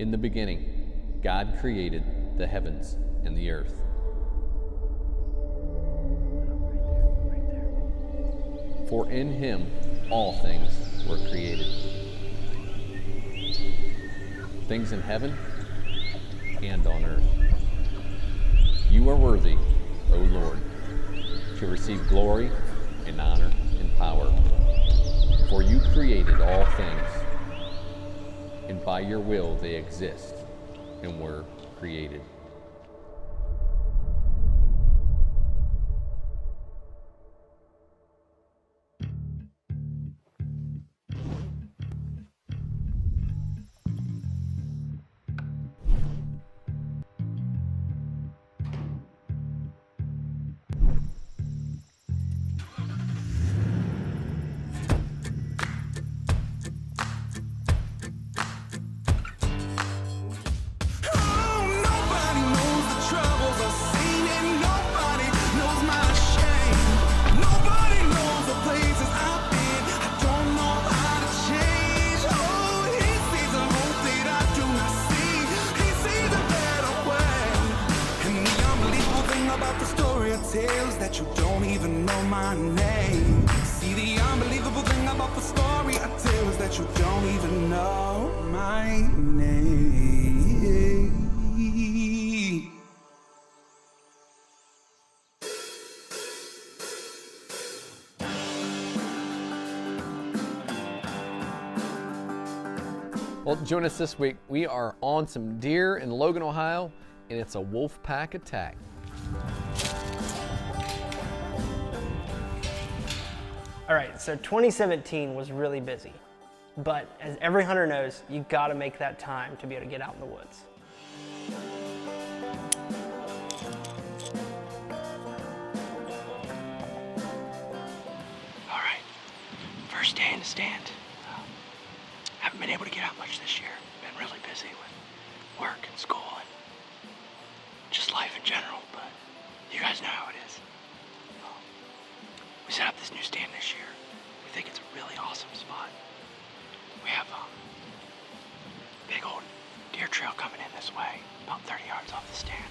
In the beginning, God created the heavens and the earth. For in him all things were created. Things in heaven and on earth. You are worthy, O Lord, to receive glory and honor and power. For you created all things, and by your will they exist and were created. Tales that you don't even know my name. See, the unbelievable thing about the story I tell is that you don't even know my name. Well, join us this week. We are on some deer in Logan, Ohio, and it's a wolf pack attack. All right, so 2017 was really busy, but as every hunter knows, you gotta make that time to be able to get out in the woods. All right, first day in the stand. Haven't been able to get out much this year. Been really busy with work and school and just life in general, but you guys know how it is. We set up this new stand this year. We think it's a really awesome spot. We have a big old deer trail coming in this way, about 30 yards off the stand.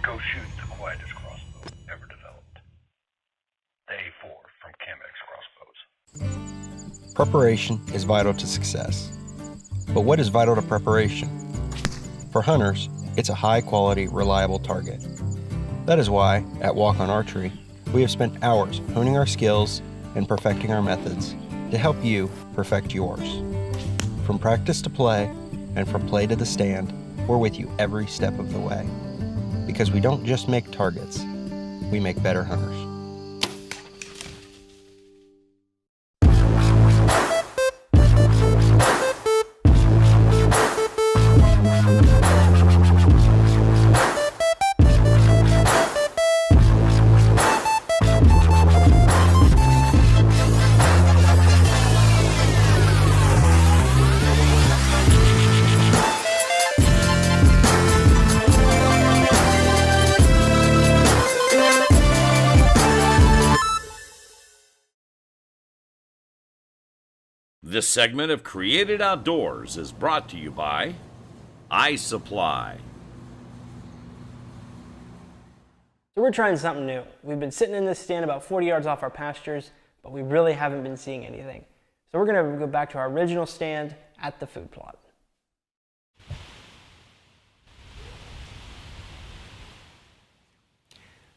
Go shoot the quietest crossbow ever designed. Preparation is vital to success. But what is vital to preparation? For hunters, it's a high-quality, reliable target. That is why, at Walk on Archery, we have spent hours honing our skills and perfecting our methods to help you perfect yours. From practice to play, and from play to the stand, we're with you every step of the way. Because we don't just make targets, we make better hunters. This segment of Created Outdoors is brought to you by iSupply. So we're trying something new. We've been sitting in this stand about 40 yards off our pastures, but we really haven't been seeing anything. So we're gonna go back to our original stand at the food plot.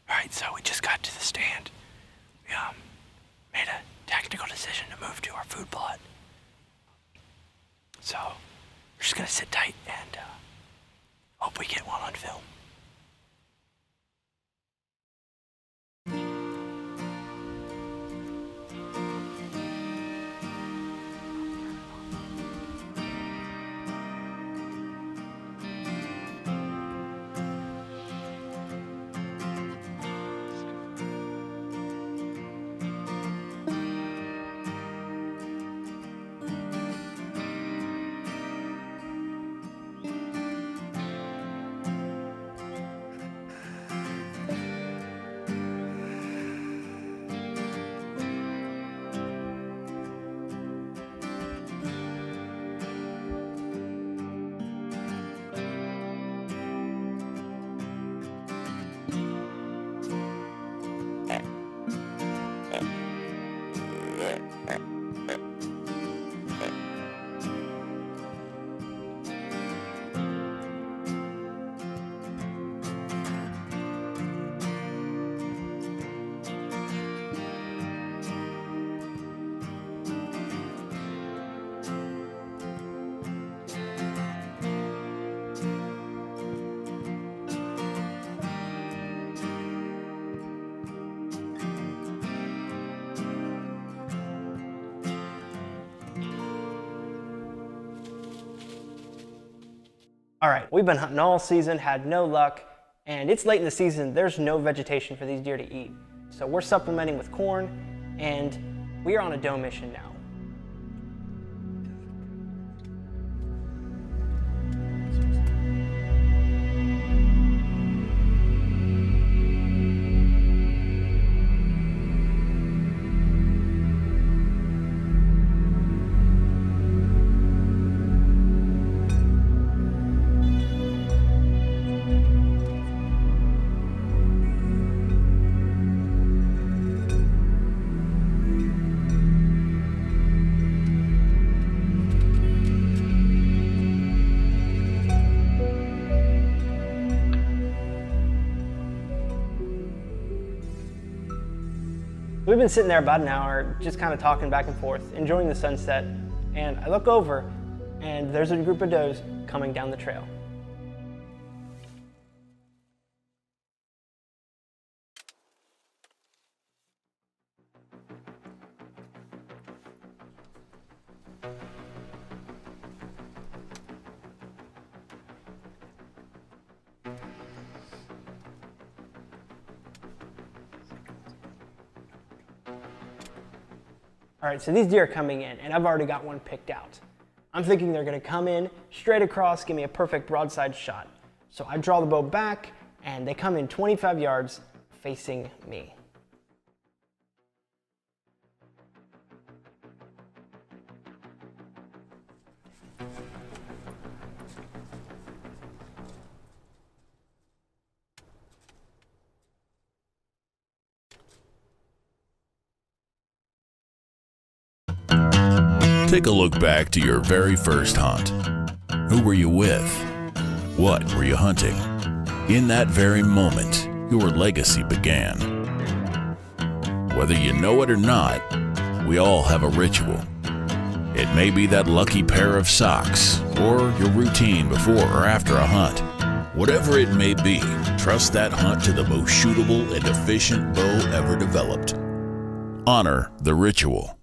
Alright, so we just got to the stand. We made a tactical decision to move to our food plot. So we're just gonna sit tight and hope we get one on film. All right, we've been hunting all season, had no luck, and it's late in the season. There's no vegetation for these deer to eat. So we're supplementing with corn, and we are on a doe mission now. We've been sitting there about an hour, just kind of talking back and forth, enjoying the sunset, and I look over, and there's a group of does coming down the trail. All right, so these deer are coming in, and I've already got one picked out. I'm thinking they're gonna come in straight across, give me a perfect broadside shot. So I draw the bow back, and they come in 25 yards facing me. Take a look back to your very first hunt. Who were you with? What were you hunting? In that very moment, your legacy began. Whether you know it or not, we all have a ritual. It may be that lucky pair of socks, or your routine before or after a hunt. Whatever it may be, trust that hunt to the most shootable and efficient bow ever developed. Honor the ritual.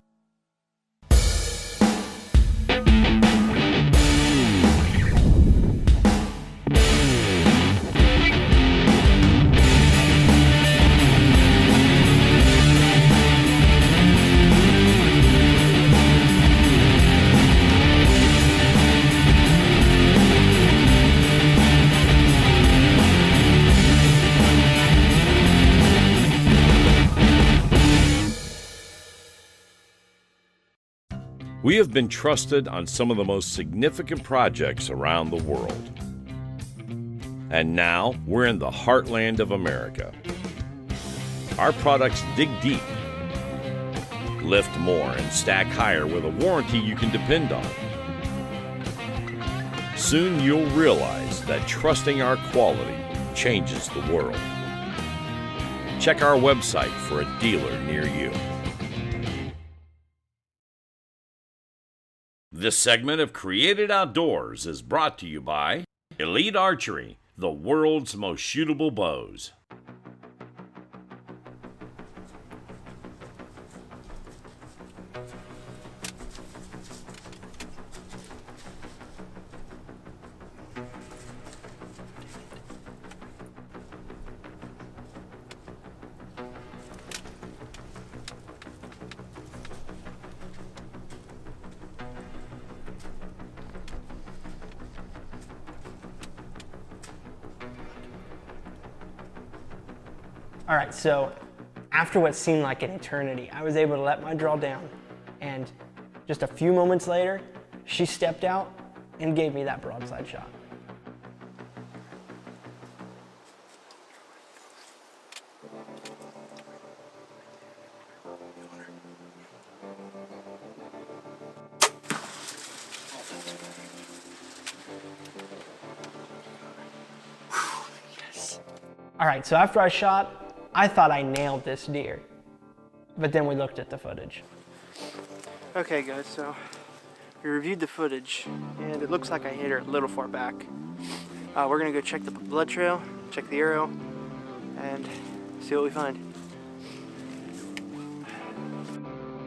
We have been trusted on some of the most significant projects around the world. And now we're in the heartland of America. Our products dig deep, lift more, and stack higher with a warranty you can depend on. Soon you'll realize that trusting our quality changes the world. Check our website for a dealer near you. This segment of Created Outdoors is brought to you by Elite Archery, the world's most shootable bows. All right, so after what seemed like an eternity, I was able to let my draw down, and just a few moments later, she stepped out and gave me that broadside shot. All right, so after I shot, I thought I nailed this deer, but then we looked at the footage. Okay guys, so we reviewed the footage and it looks like I hit her a little far back. We're gonna go check the blood trail, check the arrow, and see what we find.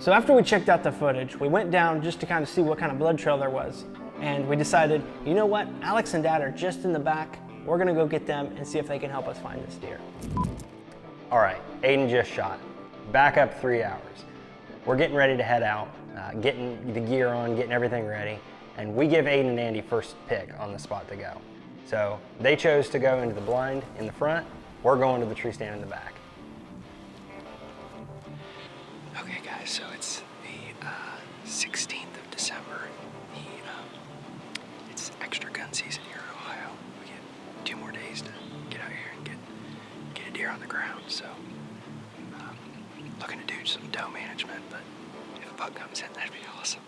So after we checked out the footage, we went down just to kind of see what kind of blood trail there was. And we decided, you know what, Alex and Dad are just in the back. We're gonna go get them and see if they can help us find this deer. All right, Aiden just shot. Back up 3 hours. We're getting ready to head out, getting the gear on, getting everything ready, and we give Aiden and Andy first pick on the spot to go. So they chose to go into the blind in the front. We're going to the tree stand in the back. Okay guys, so it's the 16th of December. It's extra gun season here in Ohio. We get 2 more days to get out here and get a deer on the ground. So looking to do some doe management, but if a buck comes in, that'd be awesome.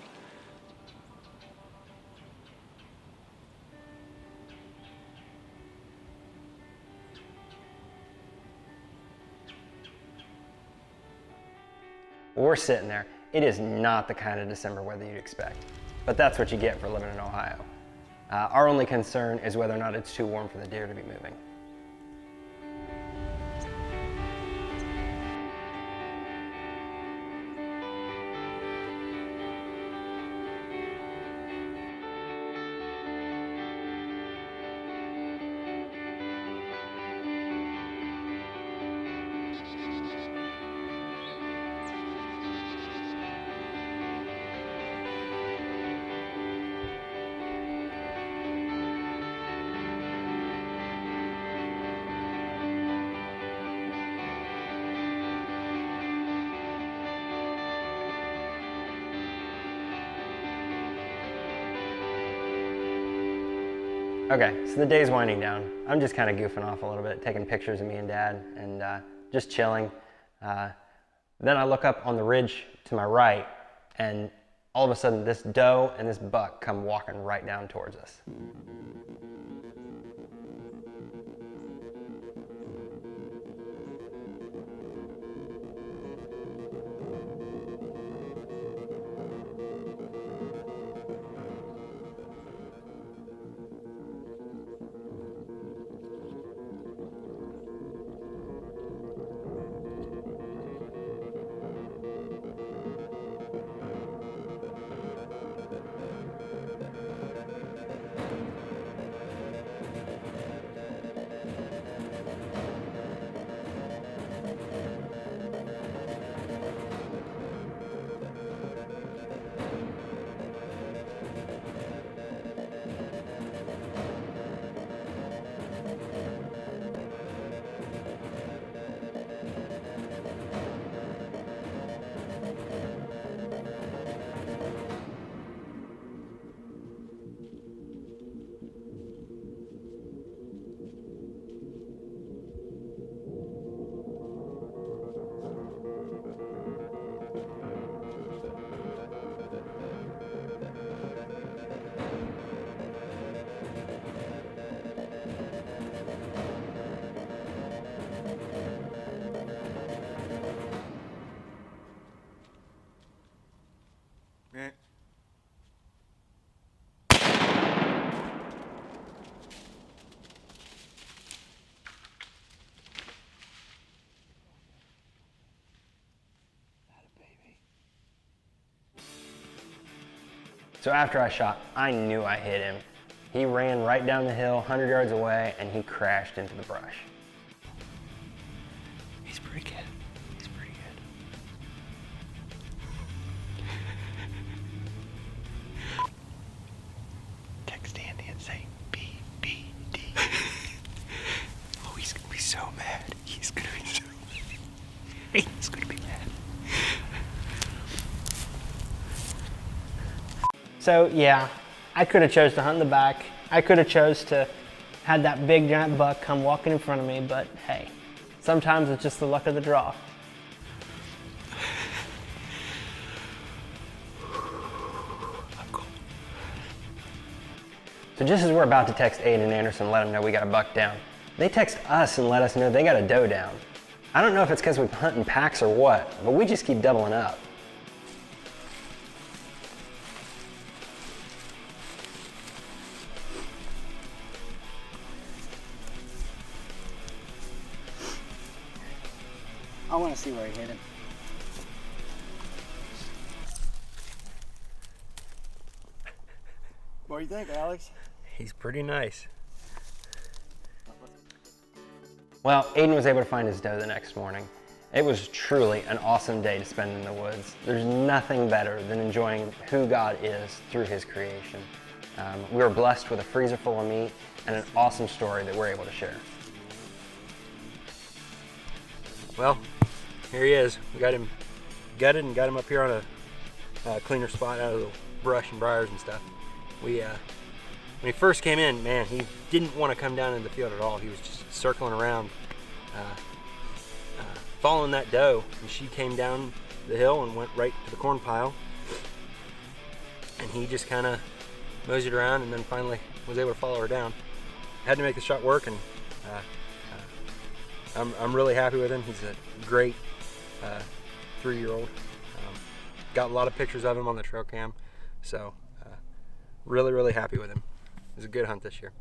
We're sitting there. It is not the kind of December weather you'd expect, but that's what you get for living in Ohio. Our only concern is whether or not it's too warm for the deer to be moving. Okay, so the day's winding down. I'm just kind of goofing off a little bit, taking pictures of me and Dad and just chilling. Then I look up on the ridge to my right, and all of a sudden this doe and this buck come walking right down towards us. So after I shot, I knew I hit him. He ran right down the hill, 100 yards away, and he crashed into the brush. He's pretty good. He's pretty good. Text Andy and say BBD. Oh, he's gonna be so mad. He's gonna be so mad. He's gonna be mad. So yeah, I could have chose to hunt in the back. I could have chose to had that big giant buck come walking in front of me, but hey, sometimes it's just the luck of the draw. I'm cool. So just as we're about to text Aiden and Anderson and let them know we got a buck down, they text us and let us know they got a doe down. I don't know if it's because we hunt in packs or what, but we just keep doubling up. I want to see where he hit him. What do you think, Alex? He's pretty nice. Well, Aiden was able to find his doe the next morning. It was truly an awesome day to spend in the woods. There's nothing better than enjoying who God is through his creation. We were blessed with a freezer full of meat and an awesome story that we're able to share. Well, here he is. We got him gutted and got him up here on a cleaner spot out of the brush and briars and stuff. When he first came in, man, he didn't want to come down in the field at all. He was just circling around, following that doe, and she came down the hill and went right to the corn pile. And he just kind of moseyed around and then finally was able to follow her down. Had to make the shot work, and I'm really happy with him. He's a great 3-year-old. Got a lot of pictures of him on the trail cam, so really happy with him. It was a good hunt this year.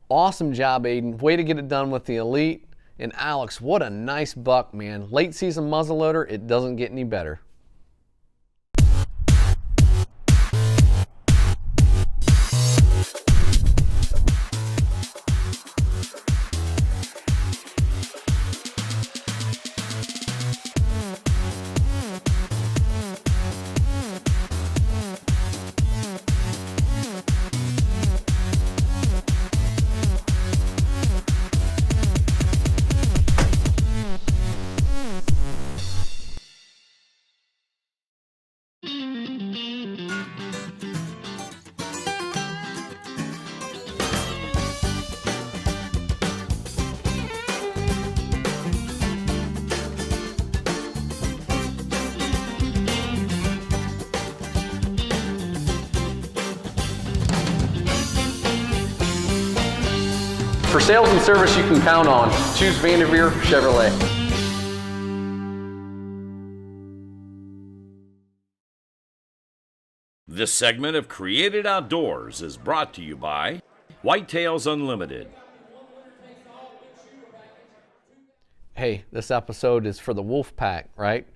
Awesome job, Aiden. Way to get it done with the Elite. And Alex, what a nice buck, man. Late season muzzleloader, it doesn't get any better. for sales and service you can count on, choose Vanderveer Chevrolet. This segment of Created Outdoors is brought to you by Whitetails Unlimited. Hey, this episode is for the Wolf Pack, right?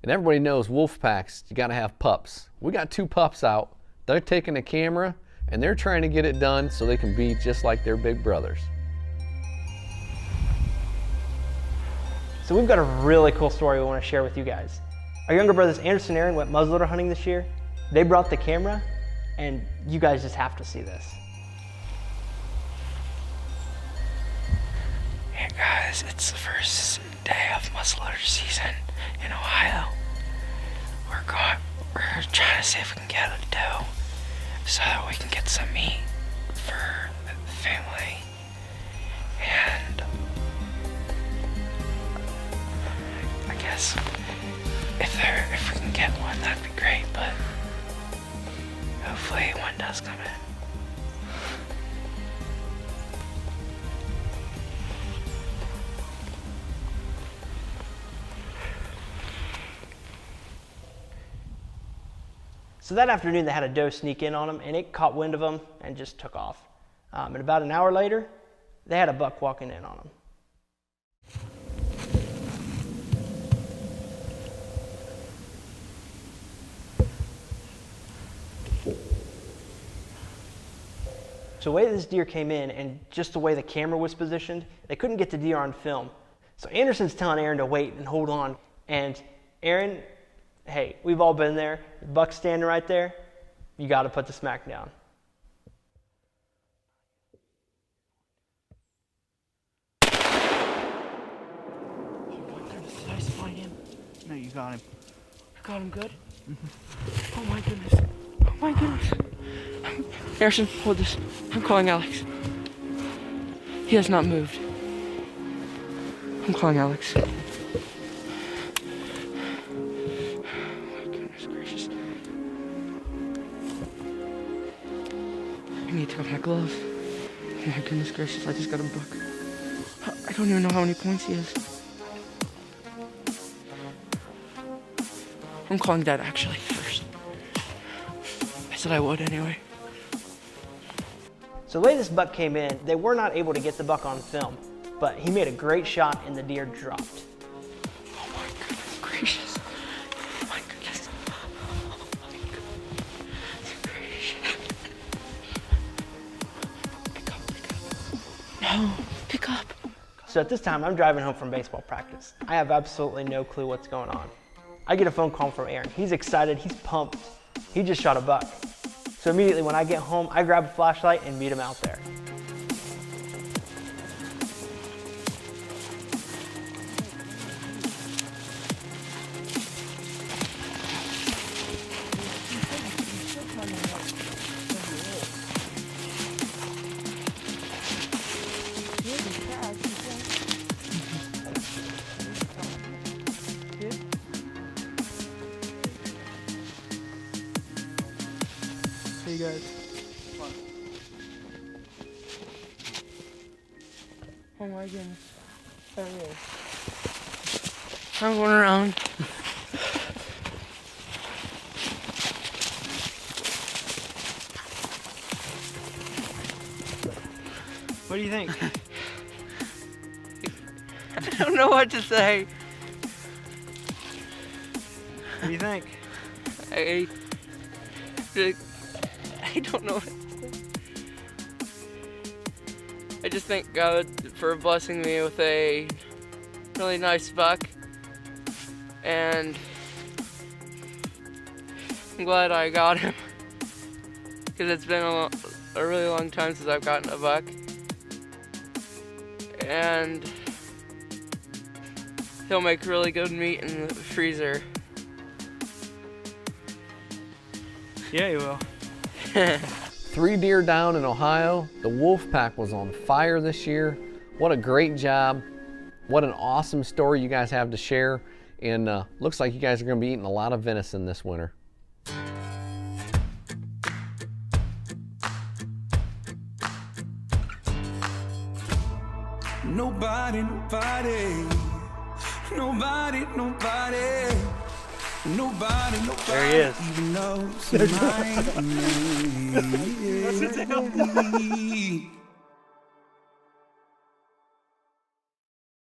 And everybody knows Wolf Packs, you gotta have pups. We got 2 pups out. They're taking the camera and they're trying to get it done so they can be just like their big brothers. So we've got a really cool story we want to share with you guys. Our younger brothers Anderson and Aaron went muzzleloader hunting this year. They brought the camera, and you guys just have to see this. Hey guys, it's the first day of muzzleloader season in Ohio. We're trying to see if we can get a doe so that we can get some meat for the family. And I guess if we can get one, that'd be great, but hopefully one does come in. So that afternoon they had a doe sneak in on them, and it caught wind of them and just took off. And about an hour later, they had a buck walking in on them. So the way this deer came in and just the way the camera was positioned, they couldn't get the deer on film. So Anderson's telling Aaron to wait and hold on. And Aaron, hey, we've all been there. The buck's standing right there. You got to put the smack down. Did I spine him? No, you got him. I got him good? Oh my goodness. Oh my goodness. Harrison, hold this. I'm calling Alex. He has not moved. I'm calling Alex. Oh my goodness gracious. I need to take off my glove. Oh my goodness gracious, I just got a buck. I don't even know how many points he is. I'm calling Dad actually first. I said I would anyway. So the way this buck came in, they were not able to get the buck on film, but he made a great shot and the deer dropped. Oh my goodness gracious. Oh my goodness. Oh my goodness gracious. Pick up. No, pick up. So at this time, I'm driving home from baseball practice. I have absolutely no clue what's going on. I get a phone call from Aaron. He's excited, he's pumped. He just shot a buck. So immediately when I get home, I grab a flashlight and meet him out there. Hey guys. Oh my goodness. There he is. I'm going around. What do you think? I don't know what to say. What do you think? I don't know what to say. I just thank God for blessing me with a really nice buck, and I'm glad I got him because it's been a really long time since I've gotten a buck, and he'll make really good meat in the freezer. Yeah, you will. 3 deer down in Ohio. The Wolf Pack was on fire this year. What a great job. What an awesome story you guys have to share. And looks like you guys are going to be eating a lot of venison this winter. Nobody, nobody, nobody, nobody, nobody, There he is. even knows my name.